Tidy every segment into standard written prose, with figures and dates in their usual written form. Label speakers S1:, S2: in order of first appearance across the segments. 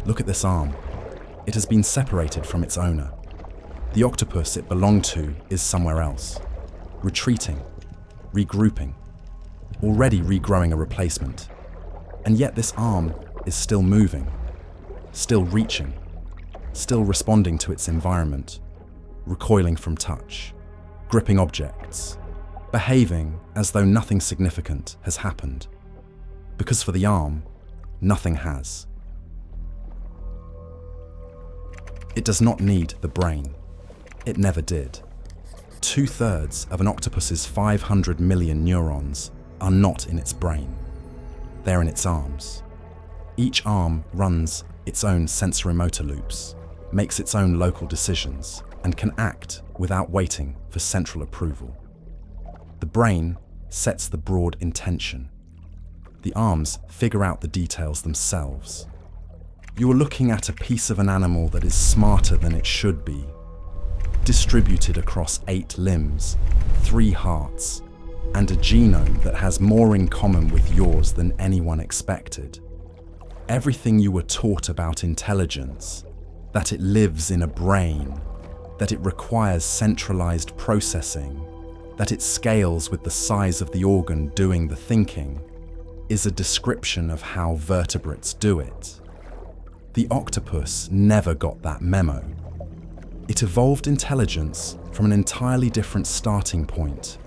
S1: Look at this arm. It has been separated from its owner. The octopus it belonged to is somewhere else, retreating, regrouping, already regrowing a replacement. And yet this arm is still moving, still reaching, still responding to its environment, recoiling from touch, gripping objects, behaving as though nothing significant has happened. Because for the arm, nothing has. It does not need the brain. It never did. 2/3 of an octopus's 500 million neurons are not in its brain. They're in its arms. Each arm runs its own sensorimotor loops, makes its own local decisions, and can act without waiting for central approval. The brain sets the broad intention. The arms figure out the details themselves. You are looking at a piece of an animal that is smarter than it should be, distributed across 8 limbs, 3 hearts, and a genome that has more in common with yours than anyone expected. Everything you were taught about intelligence, that it lives in a brain, that it requires centralized processing, that it scales with the size of the organ doing the thinking, is a description of how vertebrates do it. The octopus never got that memo. It evolved intelligence from an entirely different starting point,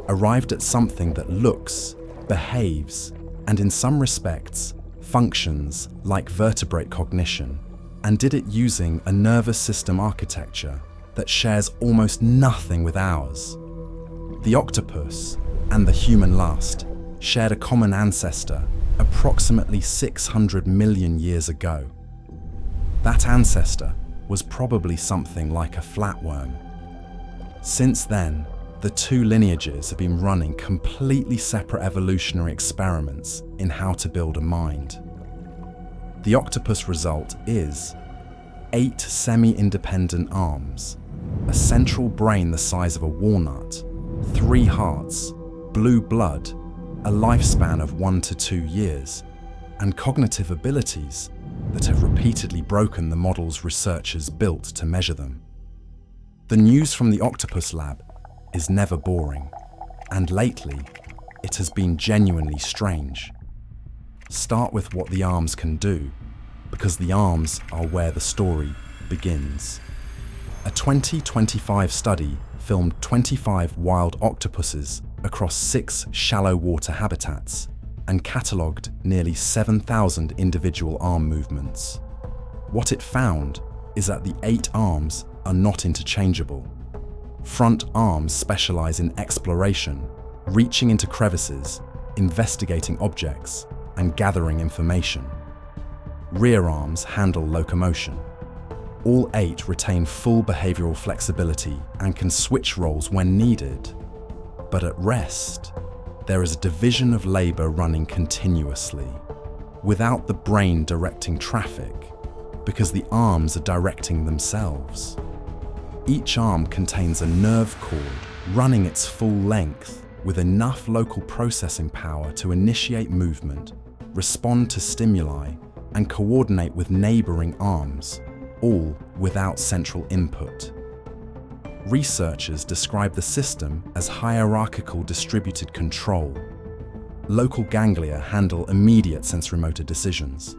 S1: arrived at something that looks, behaves, and in some respects, functions like vertebrate cognition, and did it using a nervous system architecture that shares almost nothing with ours. The octopus and the human last shared a common ancestor approximately 600 million years ago. That ancestor was probably something like a flatworm. Since then, the two lineages have been running completely separate evolutionary experiments in how to build a mind. The octopus result is 8 semi-independent arms, a central brain the size of a walnut, 3 hearts, blue blood, a lifespan of 1 to 2 years, and cognitive abilities that have repeatedly broken the models researchers built to measure them. The news from the Octopus Lab is never boring, and lately, it has been genuinely strange. Start with what the arms can do, because the arms are where the story begins. A 2025 study filmed 25 wild octopuses across 6 shallow water habitats and catalogued nearly 7,000 individual arm movements. What it found is that the 8 arms are not interchangeable. Front arms specialize in exploration, reaching into crevices, investigating objects, and gathering information. Rear arms handle locomotion. All 8 retain full behavioral flexibility and can switch roles when needed. But at rest, there is a division of labor running continuously, without the brain directing traffic, because the arms are directing themselves. Each arm contains a nerve cord running its full length with enough local processing power to initiate movement, respond to stimuli, and coordinate with neighboring arms, all without central input. Researchers describe the system as hierarchical distributed control. Local ganglia handle immediate sensorimotor decisions.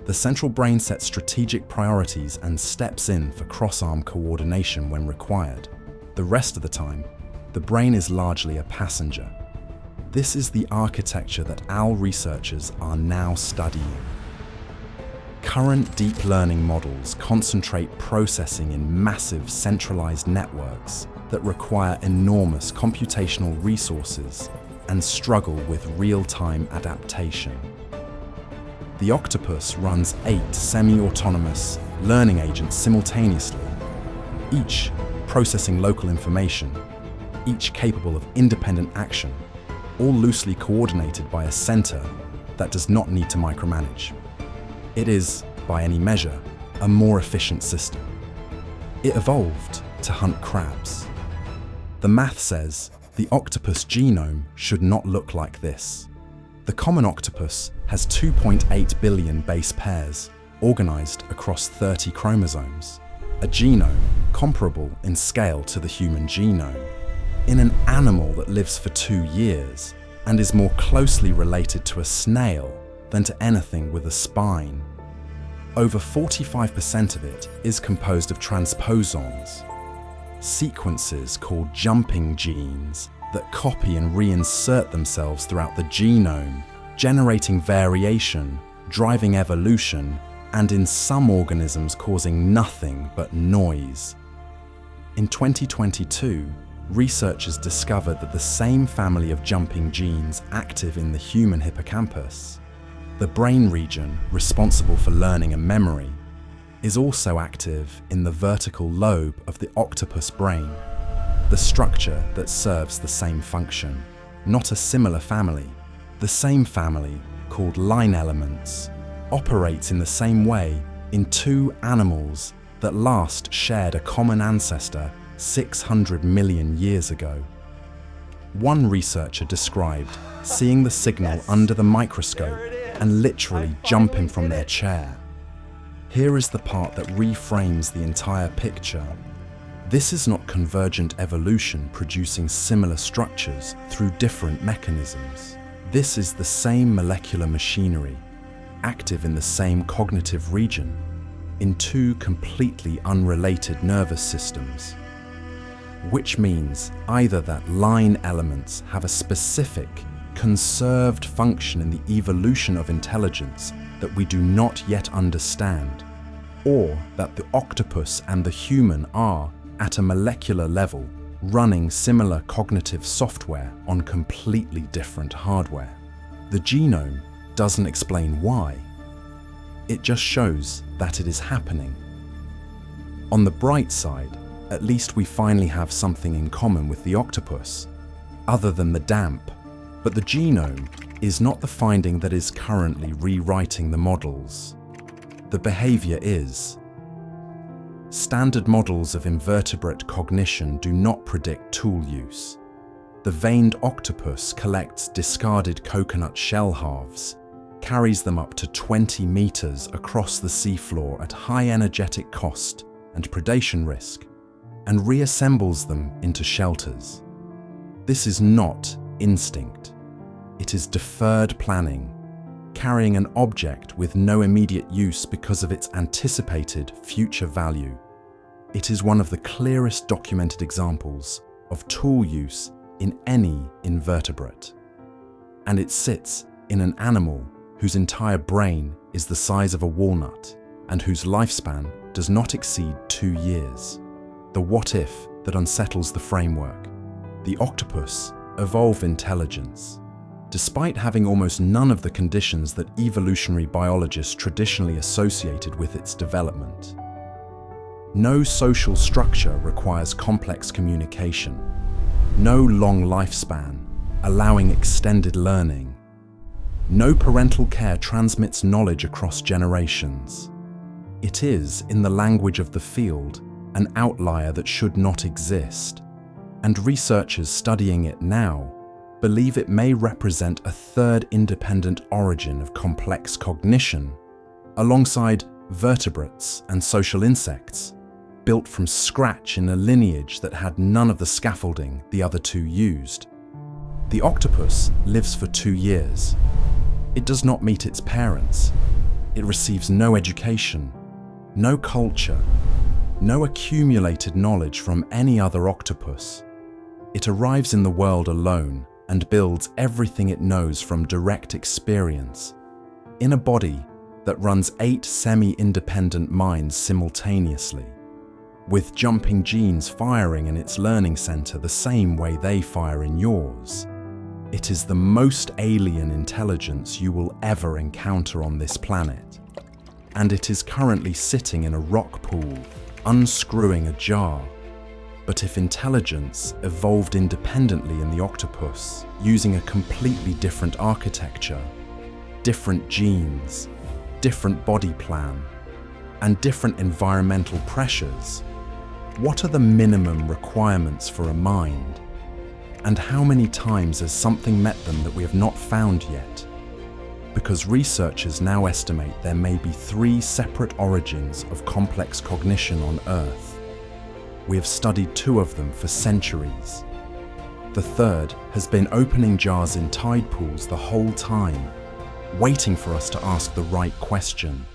S1: The central brain sets strategic priorities and steps in for cross-arm coordination when required. The rest of the time, the brain is largely a passenger. This is the architecture that owl researchers are now studying. Current deep learning models concentrate processing in massive centralized networks that require enormous computational resources and struggle with real-time adaptation. The octopus runs 8 semi-autonomous learning agents simultaneously, each processing local information, each capable of independent action, all loosely coordinated by a center that does not need to micromanage. It is, by any measure, a more efficient system. It evolved to hunt crabs. The math says the octopus genome should not look like this. The common octopus has 2.8 billion base pairs, organized across 30 chromosomes, a genome comparable in scale to the human genome, in an animal that lives for 2 years and is more closely related to a snail than to anything with a spine. Over 45% of it is composed of transposons, sequences called jumping genes that copy and reinsert themselves throughout the genome, generating variation, driving evolution, and in some organisms causing nothing but noise. In 2022, researchers discovered that the same family of jumping genes active in the human hippocampus, the brain region responsible for learning and memory, is also active in the vertical lobe of the octopus brain, the structure that serves the same function. Not a similar family. The same family, called line elements, operates in the same way in 2 animals that last shared a common ancestor 600 million years ago. One researcher described seeing the signal under the microscope and literally jumping from their chair. Here is the part that reframes the entire picture. This is not convergent evolution producing similar structures through different mechanisms. This is the same molecular machinery, active in the same cognitive region, in 2 completely unrelated nervous systems. Which means either that line elements have a specific, conserved function in the evolution of intelligence that we do not yet understand, or that the octopus and the human are, at a molecular level, running similar cognitive software on completely different hardware. The genome doesn't explain why. It just shows that it is happening. On the bright side, at least we finally have something in common with the octopus, other than the damp. But the genome is not the finding that is currently rewriting the models. The behavior is. Standard models of invertebrate cognition do not predict tool use. The veined octopus collects discarded coconut shell halves, carries them up to 20 meters across the seafloor at high energetic cost and predation risk, and reassembles them into shelters. This is not instinct. It is deferred planning, carrying an object with no immediate use because of its anticipated future value. It is one of the clearest documented examples of tool use in any invertebrate. And it sits in an animal whose entire brain is the size of a walnut and whose lifespan does not exceed 2 years. The what if that unsettles the framework. The octopus evolved intelligence, despite having almost none of the conditions that evolutionary biologists traditionally associated with its development. No social structure requires complex communication. No long lifespan, allowing extended learning. No parental care transmits knowledge across generations. It is, in the language of the field, an outlier that should not exist, and researchers studying it now believe it may represent a third independent origin of complex cognition, alongside vertebrates and social insects, built from scratch in a lineage that had none of the scaffolding the other 2 used. The octopus lives for 2 years. It does not meet its parents. It receives no education, no culture, no accumulated knowledge from any other octopus. It arrives in the world alone and builds everything it knows from direct experience, in a body that runs 8 semi-independent minds simultaneously, with jumping genes firing in its learning center the same way they fire in yours. It is the most alien intelligence you will ever encounter on this planet, and it is currently sitting in a rock pool, unscrewing a jar. But if intelligence evolved independently in the octopus, using a completely different architecture, different genes, different body plan, and different environmental pressures, what are the minimum requirements for a mind? And how many times has something met them that we have not found yet? because researchers now estimate there may be 3 separate origins of complex cognition on Earth. We have studied 2 of them for centuries. The third has been opening jars in tide pools the whole time, waiting for us to ask the right question.